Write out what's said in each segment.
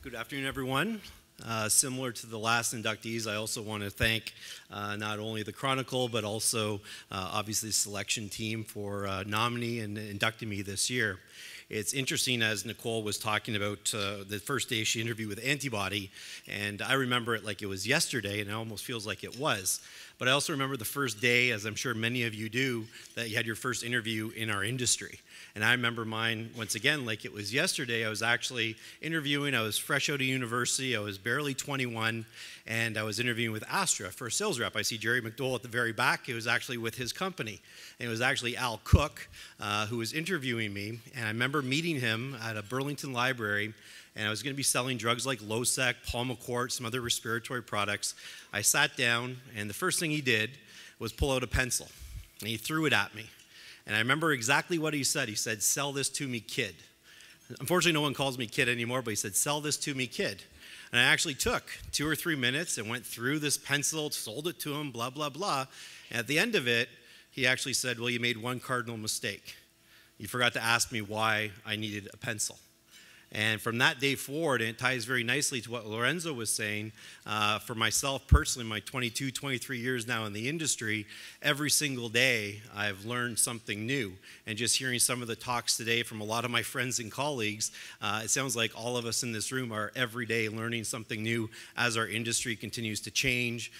Good afternoon, everyone. Similar to the last inductees, I also want to thank not only the Chronicle, but also obviously the selection team for nominating and inducting me this year. It's interesting, as Nicole was talking about the first day she interviewed with Antibody, and I remember it like it was yesterday, and it almost feels like it was. But I also remember the first day, as I'm sure many of you do, that you had your first interview in our industry. And I remember mine, once again, like it was yesterday. I was actually interviewing. I was fresh out of university. I was barely 21, and I was interviewing with Astra for a sales rep. I see Jerry McDowell at the very back. It was actually with his company. And it was actually Al Cook who was interviewing me. And I remember meeting him at a Burlington library, and I was going to be selling drugs like Losec, Pulmicort, some other respiratory products. I sat down, and the first thing he did was pull out a pencil, and he threw it at me. And I remember exactly what he said. He said, "Sell this to me, kid." Unfortunately, no one calls me kid anymore, but he said, "Sell this to me, kid." And I actually took 2 or 3 minutes and went through this pencil, sold it to him, blah, blah, blah. And at the end of it, he actually said, "Well, you made one cardinal mistake. You forgot to ask me why I needed a pencil." And from that day forward, and it ties very nicely to what Lorenzo was saying, for myself personally, my 22, 23 years now in the industry, every single day I've learned something new. And just hearing some of the talks today from a lot of my friends and colleagues, it sounds like all of us in this room are every day learning something new as our industry continues to change.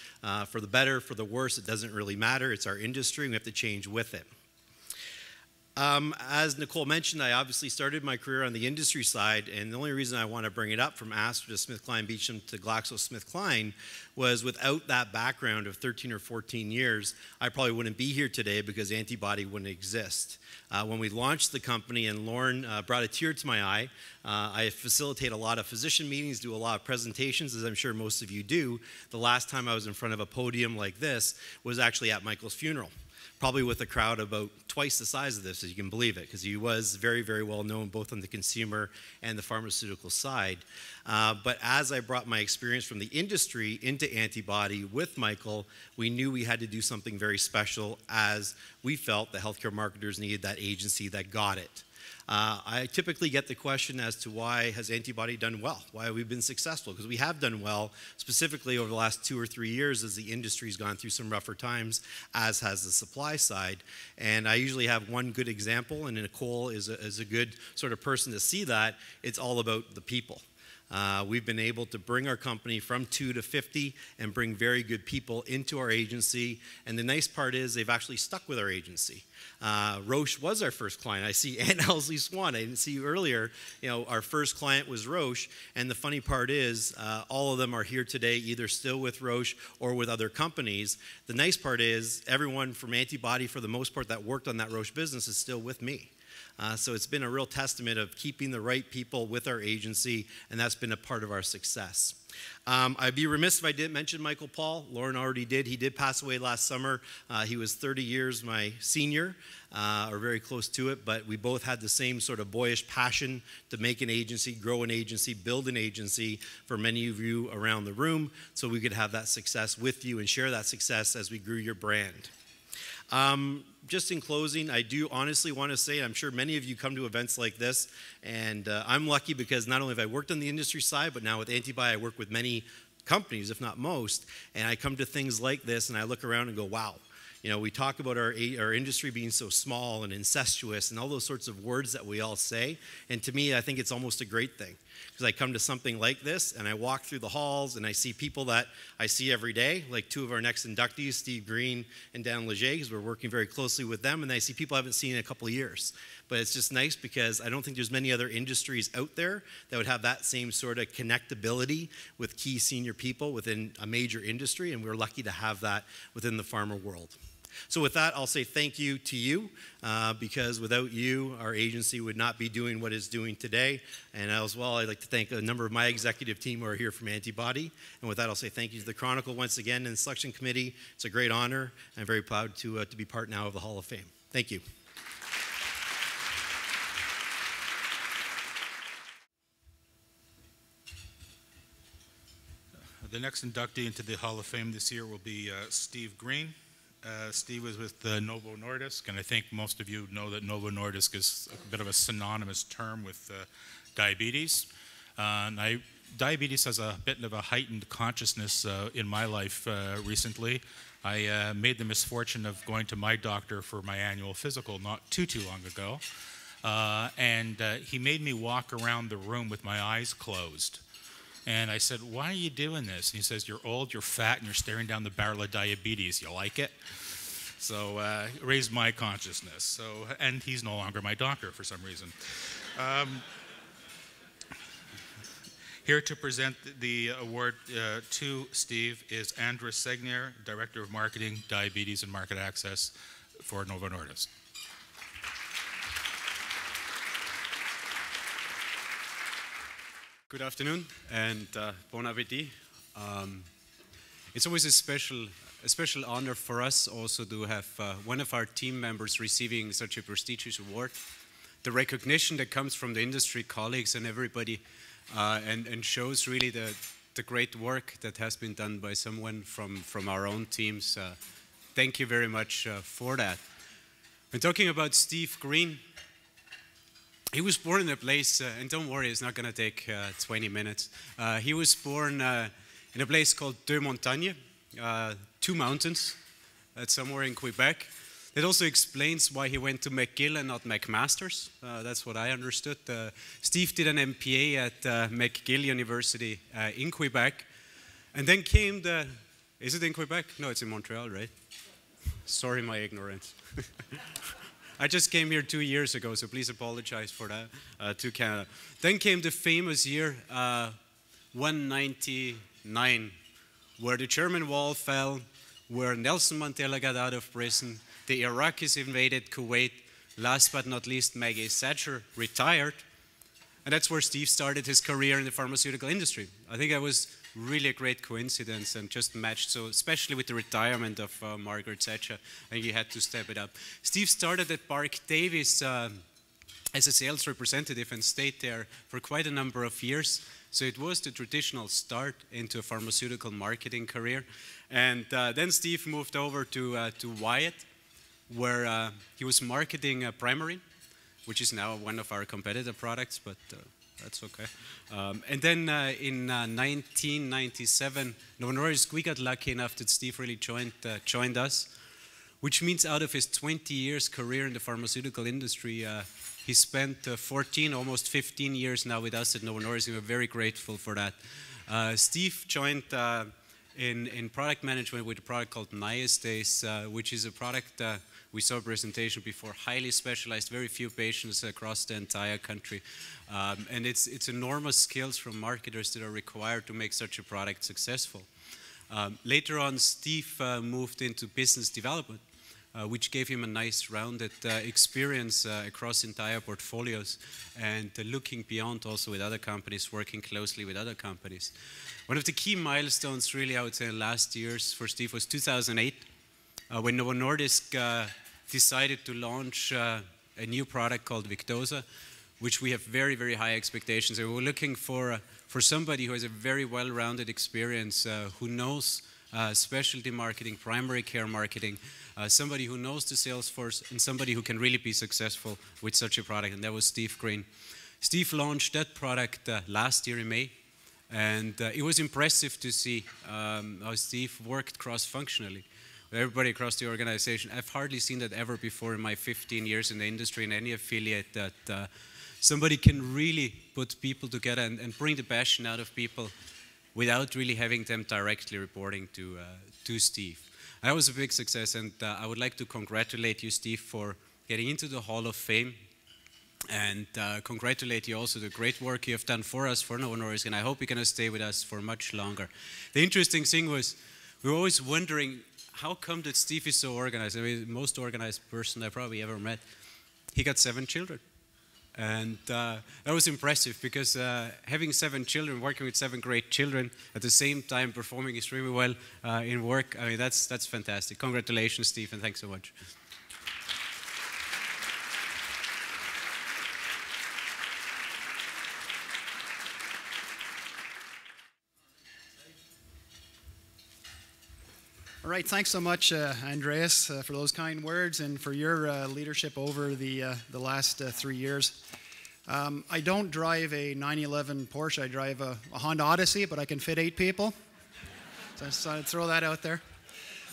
For the better, for the worse, it doesn't really matter. It's our industry, and we have to change with it. As Nicole mentioned, I obviously started my career on the industry side, and the only reason I want to bring it up from Astra to SmithKline Beecham to GlaxoSmithKline was without that background of 13 or 14 years, I probably wouldn't be here today because Antibody wouldn't exist. When we launched the company and Lauren brought a tear to my eye, I facilitate a lot of physician meetings, do a lot of presentations, as I'm sure most of you do. The last time I was in front of a podium like this was actually at Michael's funeral. Probably with a crowd about twice the size of this, as you can believe it, because he was very, very well known both on the consumer and the pharmaceutical side. But as I brought my experience from the industry into Antibody with Michael, we knew we had to do something very special as we felt the healthcare marketers needed that agency that got it. I typically get the question as to why has Antibody done well? Why have we been successful? Because we have done well, specifically over the last 2 or 3 years as the industry's gone through some rougher times, as has the supply side. And I usually have one good example, and Nicole is a good sort of person to see that. It's all about the people. We've been able to bring our company from 2 to 50 and bring very good people into our agency. And the nice part is they've actually stuck with our agency. Roche was our first client. I see Ann Elsley Swan. I didn't see you earlier. You know, our first client was Roche. And the funny part is all of them are here today, either still with Roche or with other companies. The nice part is everyone from Antibody, for the most part, that worked on that Roche business is still with me. So it's been a real testament of keeping the right people with our agency, and that's been a part of our success. I'd be remiss if I didn't mention Michael Paul. Lauren already did. He did pass away last summer. He was 30 years my senior, or very close to it, but we both had the same sort of boyish passion to make an agency, grow an agency, build an agency for many of you around the room so we could have that success with you and share that success as we grew your brand. Just in closing, I do honestly want to say, I'm sure many of you come to events like this, and I'm lucky because not only have I worked on the industry side, but now with Antibody, I work with many companies, if not most, and I come to things like this, and I look around and go, wow. You know, we talk about our industry being so small and incestuous and all those sorts of words that we all say, and to me, I think it's almost a great thing. Because I come to something like this, and I walk through the halls, and I see people that I see every day, like 2 of our next inductees, Steve Green and Dan Leger, because we're working very closely with them, and I see people I haven't seen in a couple of years. But it's just nice because I don't think there's many other industries out there that would have that same sort of connectability with key senior people within a major industry, and we're lucky to have that within the pharma world. So with that, I'll say thank you to you, because without you, our agency would not be doing what it's doing today. And as well, I'd like to thank a number of my executive team who are here from Antibody. And with that, I'll say thank you to the Chronicle once again and the selection committee. It's a great honor. I'm very proud to be part now of the Hall of Fame. Thank you. The next inductee into the Hall of Fame this year will be Steve Green. Steve was with Novo Nordisk, and I think most of you know that Novo Nordisk is a bit of a synonymous term with diabetes. And I diabetes has a bit of a heightened consciousness in my life recently. I made the misfortune of going to my doctor for my annual physical not too long ago, and he made me walk around the room with my eyes closed. And I said, "Why are you doing this?" And he says, "You're old, you're fat, and you're staring down the barrel of diabetes. You like it?" So it raised my consciousness. So, and he's no longer my doctor for some reason. Here to present the award to Steve is Andras Segner, Director of Marketing, Diabetes and Market Access for Novo Nordisk. Good afternoon and bon appetit. It's always a special honor for us also to have one of our team members receiving such a prestigious award. The recognition that comes from the industry colleagues and everybody and shows really the great work that has been done by someone from our own teams. Thank you very much for that. When talking about Steve Green, he was born in a place, and don't worry, it's not going to take 20 minutes. He was born in a place called Deux Montagnes, 2 mountains. That's somewhere in Quebec. That also explains why he went to McGill and not McMaster's. That's what I understood. Steve did an MPA at McGill University in Quebec. And then came the, is it in Quebec? No, it's in Montreal, right? Sorry, my ignorance. I just came here 2 years ago, so please apologize for that to Canada. Then came the famous year 199, where the German wall fell, where Nelson Mandela got out of prison, the Iraqis invaded Kuwait, last but not least, Maggie Thatcher retired, and that's where Steve started his career in the pharmaceutical industry. I think that was really a great coincidence and just matched, so especially with the retirement of Margaret Thatcher, and you had to step it up. Steve started at Parke-Davis as a sales representative and stayed there for quite a number of years. So it was the traditional start into a pharmaceutical marketing career. And then Steve moved over to Wyeth, where he was marketing Primorin, which is now one of our competitor products, but that's okay. And then in 1997, Novo Nordisk, we got lucky enough that Steve really joined us, which means out of his 20 years career in the pharmaceutical industry, he spent 14, almost 15 years now with us at Novo Nordisk, and we're very grateful for that. Steve joined in product management with a product called Niastase, which is a product we saw a presentation before, highly specialized, very few patients across the entire country. And it's enormous skills from marketers that are required to make such a product successful. Later on, Steve moved into business development, which gave him a nice rounded experience across entire portfolios and looking beyond also with other companies, working closely with other companies. One of the key milestones really I would say in the last years for Steve was 2008 when Novo Nordisk decided to launch a new product called Victoza, which we have very, very high expectations. And we're looking for somebody who has a very well-rounded experience, who knows specialty marketing, primary care marketing, somebody who knows the sales force, and somebody who can really be successful with such a product, and that was Steve Green. Steve launched that product last year in May, and it was impressive to see how Steve worked cross-functionally. Everybody across the organization. I've hardly seen that ever before in my 15 years in the industry in any affiliate, that somebody can really put people together and bring the passion out of people without really having them directly reporting to Steve. That was a big success, and I would like to congratulate you, Steve, for getting into the Hall of Fame, and congratulate you also the great work you have done for us, for Novo Nordisk, and I hope you're going to stay with us for much longer. The interesting thing was, we were always wondering, how come that Steve is so organized? I mean, the most organized person I probably ever met. He got 7 children. And that was impressive because having 7 children, working with 7 great children, at the same time performing extremely well in work, I mean, that's fantastic. Congratulations, Steve, and thanks so much. All right, thanks so much, Andreas, for those kind words and for your leadership over the last 3 years. I don't drive a 911 Porsche. I drive a Honda Odyssey, but I can fit 8 people. So I just thought I'd throw that out there.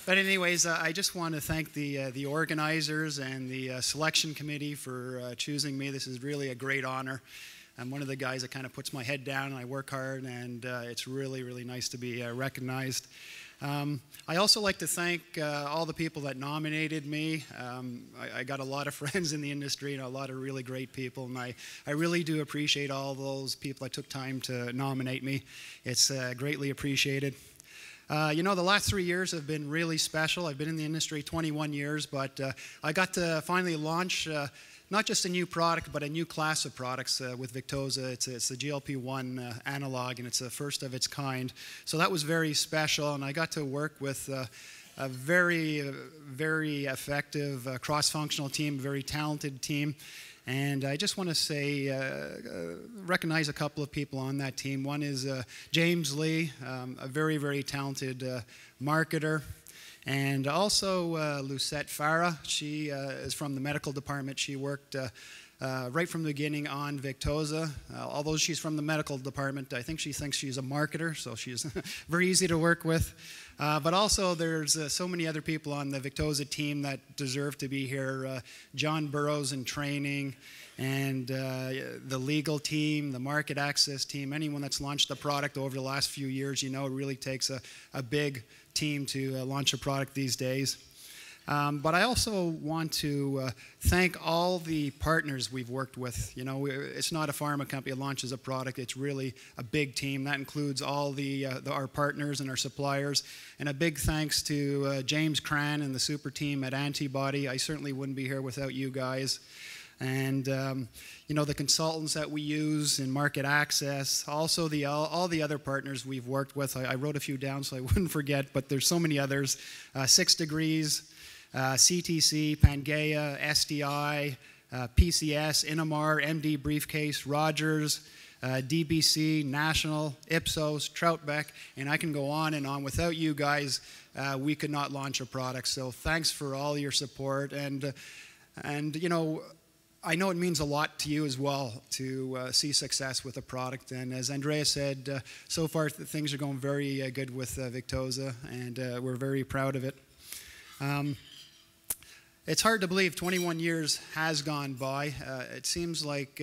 But anyways, I just want to thank the organizers and the selection committee for choosing me. This is really a great honor. I'm one of the guys that kind of puts my head down and I work hard, and it's really, really nice to be recognized. I also like to thank all the people that nominated me. I got a lot of friends in the industry and a lot of really great people, and I really do appreciate all those people that took time to nominate me. It's greatly appreciated. You know, the last 3 years have been really special. I've been in the industry 21 years, but I got to finally launch not just a new product, but a new class of products with Victoza. It's the GLP-1 analog, and it's the first of its kind. So that was very special, and I got to work with a very, very effective cross-functional team, very talented team. And I just want to say, recognize a couple of people on that team. One is James Lee, a very, very talented marketer. And also Lucette Farah. She is from the medical department. She worked right from the beginning on Victoza. Although she's from the medical department, I think she thinks she's a marketer, so she's very easy to work with. But also there's so many other people on the Victoza team that deserve to be here. John Burrows in training, and the legal team, the market access team, anyone that's launched a product over the last few years, you know, it really takes a big team to launch a product these days. But I also want to thank all the partners we've worked with. You know, it's not a pharma company that launches a product. It's really a big team. That includes all our partners and our suppliers. And a big thanks to James Cran and the super team at Antibody. I certainly wouldn't be here without you guys. And you know, the consultants that we use in market access, also all the other partners we've worked with. I wrote a few down so I wouldn't forget, but there's so many others. 6 Degrees, CTC, Pangea, SDI, PCS, Innomar, MD Briefcase, Rogers, DBC, National, Ipsos, Troutbeck, and I can go on and on. Without you guys, we could not launch a product. So thanks for all your support. And you know, I know it means a lot to you as well to see success with a product. And as Andrea said, so far things are going very good with Victoza, and we're very proud of it. It's hard to believe 21 years has gone by. It seems like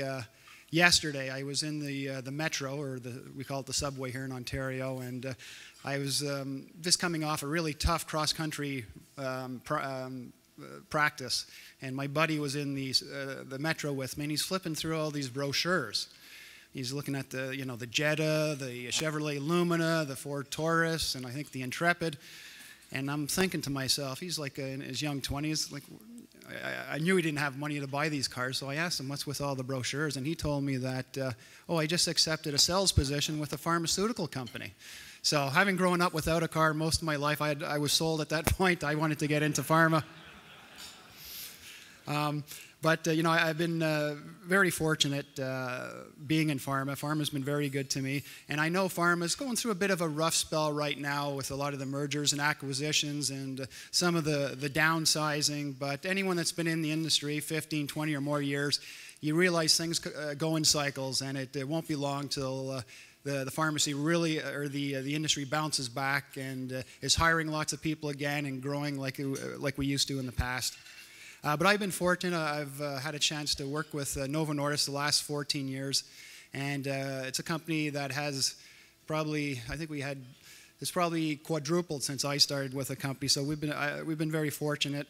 yesterday I was in the metro, or we call it the subway here in Ontario, and I was just coming off a really tough cross-country practice, and my buddy was in the metro with me, and he's flipping through all these brochures. He's looking at the Jetta, the Chevrolet Lumina, the Ford Taurus, and I think the Intrepid. And I'm thinking to myself, he's like in his young 20s. Like, I knew he didn't have money to buy these cars, so I asked him, what's with all the brochures? And he told me that, I just accepted a sales position with a pharmaceutical company. So having grown up without a car most of my life, I was sold at that point. I wanted to get into pharma. But you know, I've been very fortunate being in pharma. Pharma's been very good to me. And I know pharma's going through a bit of a rough spell right now with a lot of the mergers and acquisitions and some of the downsizing. But anyone that's been in the industry 15, 20 or more years, you realize things go in cycles, and it won't be long till the pharmacy really, or the industry bounces back and is hiring lots of people again and growing like we used to in the past. But I've been fortunate. I've had a chance to work with Novo Nordisk the last 14 years, and it's a company that has probably, I think it's probably quadrupled since I started with the company. So we've been very fortunate,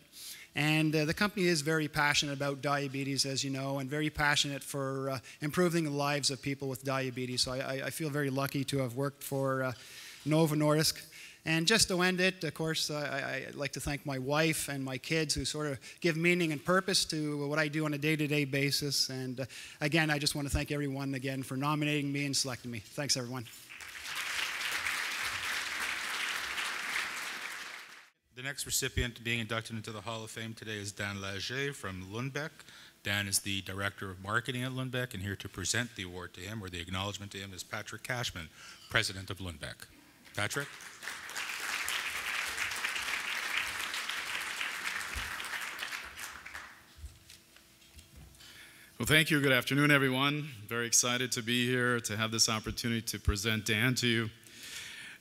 and the company is very passionate about diabetes, as you know, and very passionate for improving the lives of people with diabetes. So I feel very lucky to have worked for Novo Nordisk. And just to end it, of course, I'd like to thank my wife and my kids, who sort of give meaning and purpose to what I do on a day-to-day basis. And again, I just want to thank everyone again for nominating me and selecting me. Thanks, everyone. The next recipient being inducted into the Hall of Fame today is Dan Lager from Lundbeck. Dan is the Director of Marketing at Lundbeck, and here to present the award to him, or the acknowledgement to him, is Patrick Cashman, President of Lundbeck. Patrick? Well, thank you. Good afternoon, everyone. Very excited to be here to have this opportunity to present Dan to you.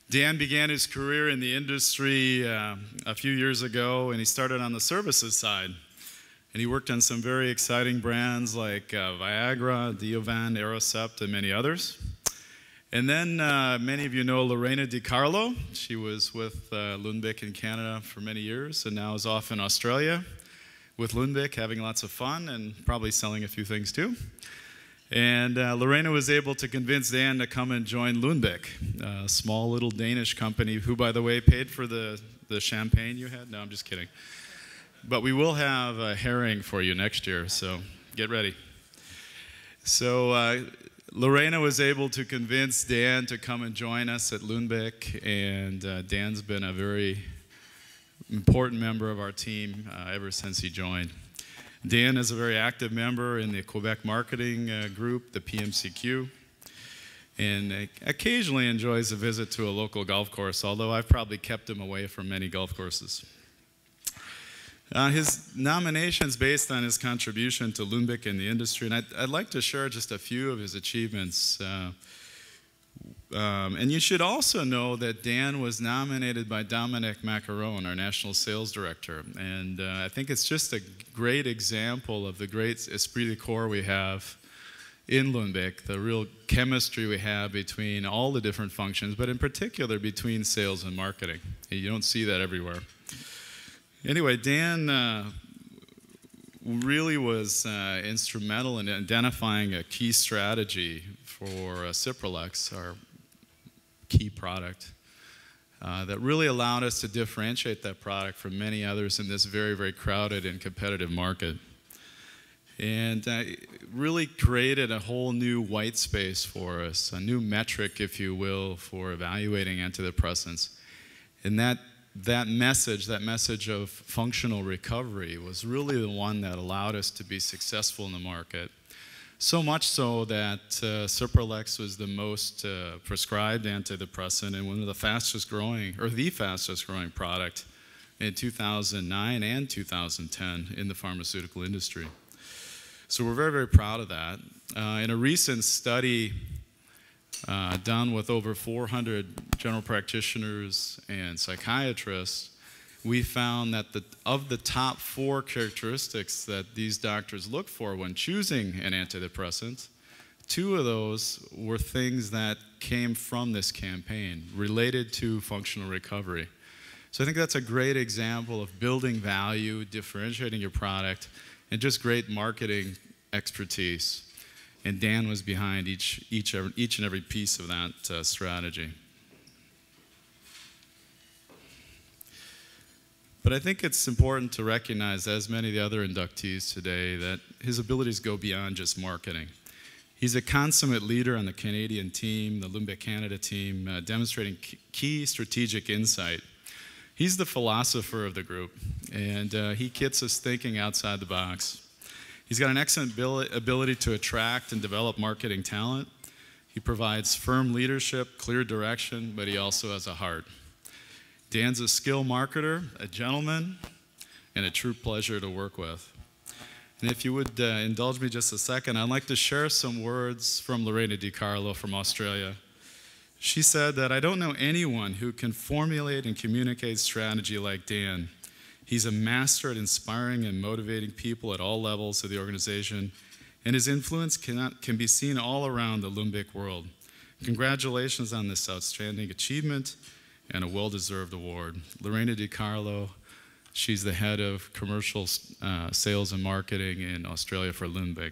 Dan began his career in the industry a few years ago, and he started on the services side. And he worked on some very exciting brands like Viagra, Diovan, Aerocept, and many others. And then many of you know Lorena DiCarlo. She was with Lundbeck in Canada for many years and now is off in Australia with Lundbeck, having lots of fun and probably selling a few things too. And Lorena was able to convince Dan to come and join Lundbeck, a small little Danish company who, by the way, paid for the champagne you had. No, I'm just kidding. But we will have a herring for you next year, so get ready. So Lorena was able to convince Dan to come and join us at Lundbeck, and Dan's been a very important member of our team ever since he joined. Dan is a very active member in the Quebec marketing group, the PMCQ, and occasionally enjoys a visit to a local golf course, although I've probably kept him away from many golf courses. His nomination is based on his contribution to Lundbeck in the industry, and I'd like to share just a few of his achievements. And you should also know that Dan was nominated by Dominic Macaron, our national sales director. And I think it's just a great example of the great esprit de corps we have in Lundbeck, the real chemistry we have between all the different functions, but in particular between sales and marketing. You don't see that everywhere. Anyway, Dan really was instrumental in identifying a key strategy for Cipralex, our key product, that really allowed us to differentiate that product from many others in this very, very crowded and competitive market. And really created a whole new white space for us, a new metric, if you will, for evaluating antidepressants. And that message of functional recovery was really the one that allowed us to be successful in the market. So much so that Cipralex was the most prescribed antidepressant and one of the fastest growing, or the fastest growing product in 2009 and 2010 in the pharmaceutical industry. So we're very, very proud of that. In a recent study done with over 400 general practitioners and psychiatrists, we found that of the top 4 characteristics that these doctors look for when choosing an antidepressant, 2 of those were things that came from this campaign related to functional recovery. So I think that's a great example of building value, differentiating your product, and just great marketing expertise. And Dan was behind each and every piece of that strategy. But I think it's important to recognize, as many of the other inductees today, that his abilities go beyond just marketing. He's a consummate leader on the Canadian team, the Lundbeck Canada team, demonstrating key strategic insight. He's the philosopher of the group, and he gets us thinking outside the box. He's got an excellent ability to attract and develop marketing talent. He provides firm leadership, clear direction, but he also has a heart. Dan's a skilled marketer, a gentleman, and a true pleasure to work with. And if you would indulge me just a second, I'd like to share some words from Lorena DiCarlo from Australia. She said that, "I don't know anyone who can formulate and communicate strategy like Dan. He's a master at inspiring and motivating people at all levels of the organization, and his influence can be seen all around the Lundbeck world. Congratulations on this outstanding achievement and a well-deserved award." Lorena DiCarlo, she's the head of commercial sales and marketing in Australia for Lundbeck.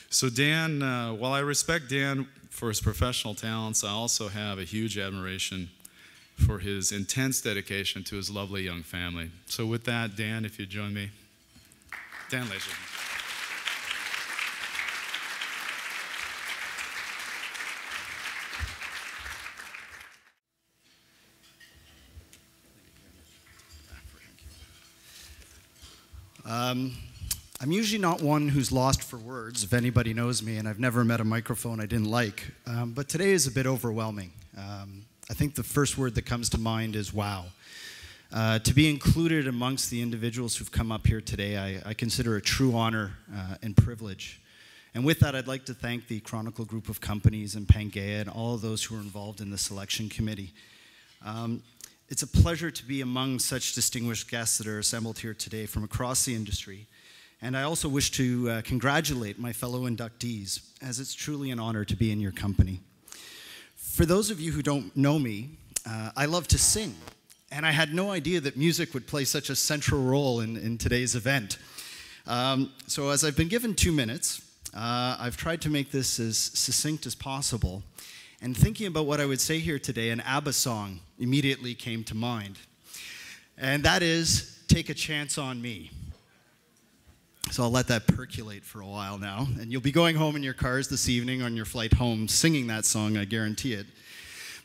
So Dan, while I respect Dan for his professional talents, I also have a huge admiration for his intense dedication to his lovely young family. So with that, Dan, if you'd join me. Dan Laser. I'm usually not one who's lost for words, if anybody knows me, and I've never met a microphone I didn't like. But today is a bit overwhelming. I think the first word that comes to mind is wow. To be included amongst the individuals who've come up here today, I consider a true honor and privilege. And with that, I'd like to thank the Chronicle Group of Companies and Pangea and all of those who are involved in the selection committee. It's a pleasure to be among such distinguished guests that are assembled here today from across the industry. And I also wish to congratulate my fellow inductees, as it's truly an honor to be in your company. For those of you who don't know me, I love to sing, and I had no idea that music would play such a central role in today's event. So as I've been given 2 minutes, I've tried to make this as succinct as possible. And thinking about what I would say here today, an ABBA song immediately came to mind. And that is, "Take a Chance on Me." So I'll let that percolate for a while now. And you'll be going home in your cars this evening on your flight home singing that song, I guarantee it.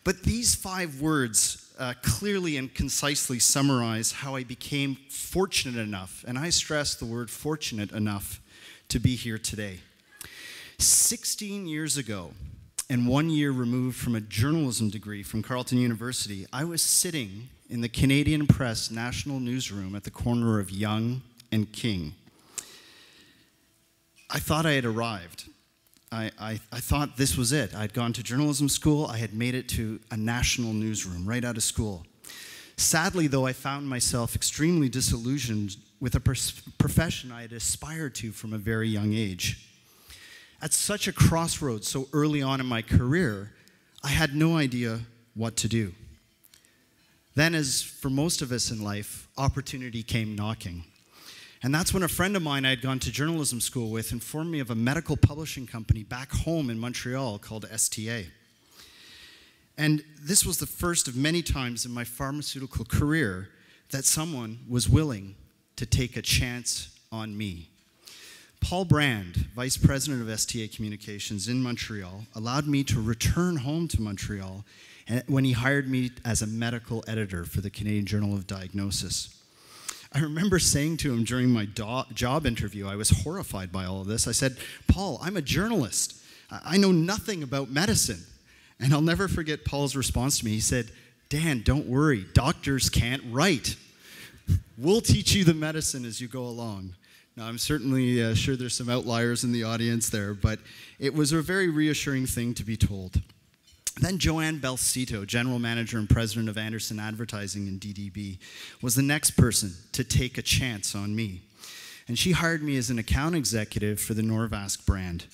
But these 5 words clearly and concisely summarize how I became fortunate enough, and I stress the word fortunate enough, to be here today. 16 years ago, and 1 year removed from a journalism degree from Carleton University, I was sitting in the Canadian Press National Newsroom at the corner of Yonge and King. I thought I had arrived. I thought this was it. I'd gone to journalism school. I had made it to a national newsroom right out of school. Sadly, though, I found myself extremely disillusioned with a profession I had aspired to from a very young age. At such a crossroads so early on in my career, I had no idea what to do. Then, as for most of us in life, opportunity came knocking. And that's when a friend of mine I had gone to journalism school with informed me of a medical publishing company back home in Montreal called STA. And this was the first of many times in my pharmaceutical career that someone was willing to take a chance on me. Paul Brand, Vice President of STA Communications in Montreal, allowed me to return home to Montreal when he hired me as a medical editor for the Canadian Journal of Diagnosis. I remember saying to him during my job interview, I was horrified by all of this. I said, "Paul, I'm a journalist. I know nothing about medicine." And I'll never forget Paul's response to me. He said, "Dan, don't worry. Doctors can't write. We'll teach you the medicine as you go along." Now, I'm certainly sure there's some outliers in the audience there, but it was a very reassuring thing to be told. Then Joanne Belcito, General Manager and President of Anderson Advertising in DDB, was the next person to take a chance on me. And she hired me as an account executive for the Norvasc brand.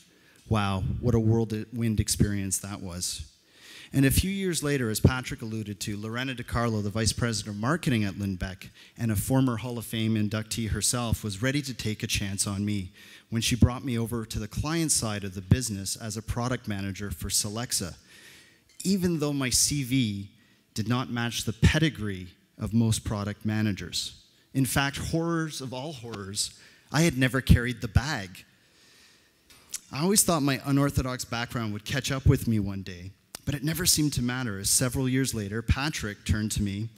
Wow, what a whirlwind experience that was. And a few years later, as Patrick alluded to, Lorena DiCarlo, the Vice President of Marketing at Lindbeck, and a former Hall of Fame inductee herself, was ready to take a chance on me when she brought me over to the client side of the business as a product manager for Celexa, even though my CV did not match the pedigree of most product managers. In fact, horrors of all horrors, I had never carried the bag. I always thought my unorthodox background would catch up with me one day, but it never seemed to matter, as several years later, Patrick turned to me,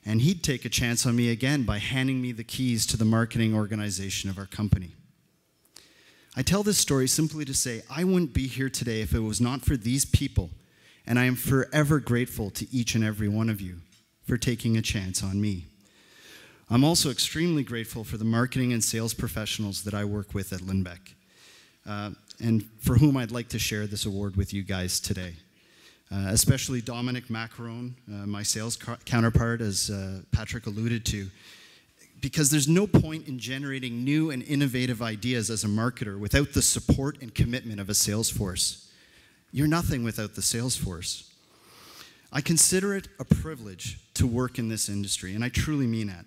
and he'd take a chance on me again by handing me the keys to the marketing organization of our company. I tell this story simply to say I wouldn't be here today if it was not for these people, and I am forever grateful to each and every one of you for taking a chance on me. I'm also extremely grateful for the marketing and sales professionals that I work with at Lindbeck, and for whom I'd like to share this award with you guys today. Especially Dominic Macaron, my sales counterpart, as Patrick alluded to, because there's no point in generating new and innovative ideas as a marketer without the support and commitment of a sales force. You're nothing without the sales force. I consider it a privilege to work in this industry, and I truly mean that.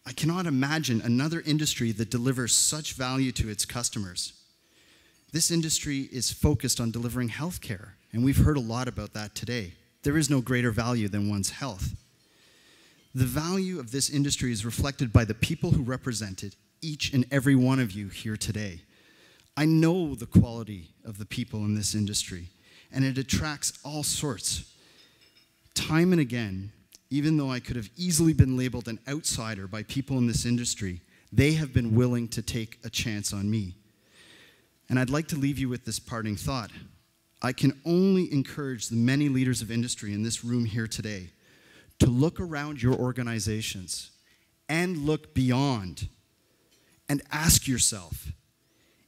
I cannot imagine another industry that delivers such value to its customers. This industry is focused on delivering healthcare, and we've heard a lot about that today. There is no greater value than one's health. The value of this industry is reflected by the people who represented each and every one of you here today. I know the quality of the people in this industry, and it attracts all sorts. Time and again, even though I could have easily been labeled an outsider by people in this industry, they have been willing to take a chance on me. And I'd like to leave you with this parting thought. I can only encourage the many leaders of industry in this room here today to look around your organizations and look beyond and ask yourself,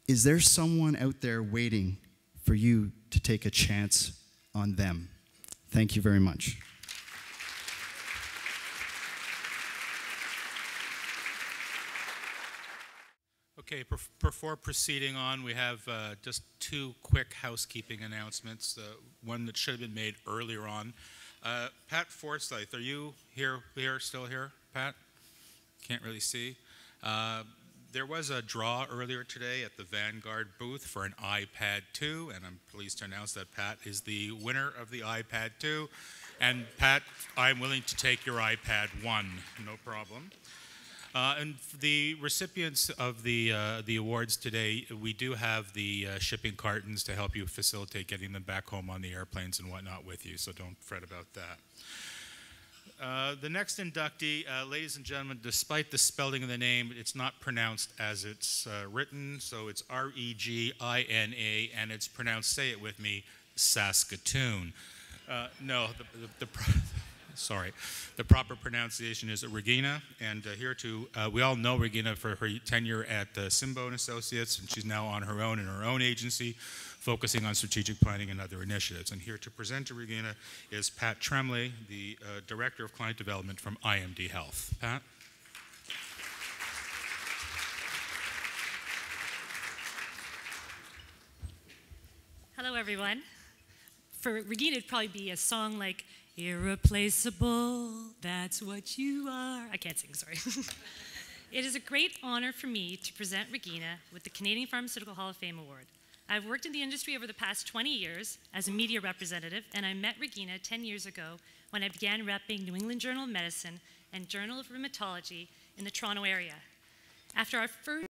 is there someone out there waiting for you to take a chance on them? Thank you very much. Okay, before proceeding on, we have just two quick housekeeping announcements. One that should have been made earlier on. Pat Forsyth, are you still here, Pat? Can't really see. There was a draw earlier today at the Vanguard booth for an iPad 2, and I'm pleased to announce that Pat is the winner of the iPad 2. And Pat, I'm willing to take your iPad 1, no problem. And the recipients of the awards today, we do have the shipping cartons to help you facilitate getting them back home on the airplanes and whatnot with you, so don't fret about that. The next inductee, ladies and gentlemen, despite the spelling of the name, it's not pronounced as it's written, so it's R-E-G-I-N-A, and it's pronounced, say it with me, Saskatoon. No, sorry. The proper pronunciation is Regina, and we all know Regina for her tenure at Simbo & Associates, and she's now on her own in her own agency, focusing on strategic planning and other initiatives. And here to present to Regina is Pat Tremblay, the Director of Client Development from IMD Health. Pat? Hello, everyone. For Regina, it'd probably be a song like, "Irreplaceable, that's what you are." I can't sing, sorry. It is a great honor for me to present Regina with the Canadian Pharmaceutical Hall of Fame Award. I've worked in the industry over the past 20 years as a media representative, and I met Regina 10 years ago when I began repping New England Journal of Medicine and Journal of Rheumatology in the Toronto area. After our first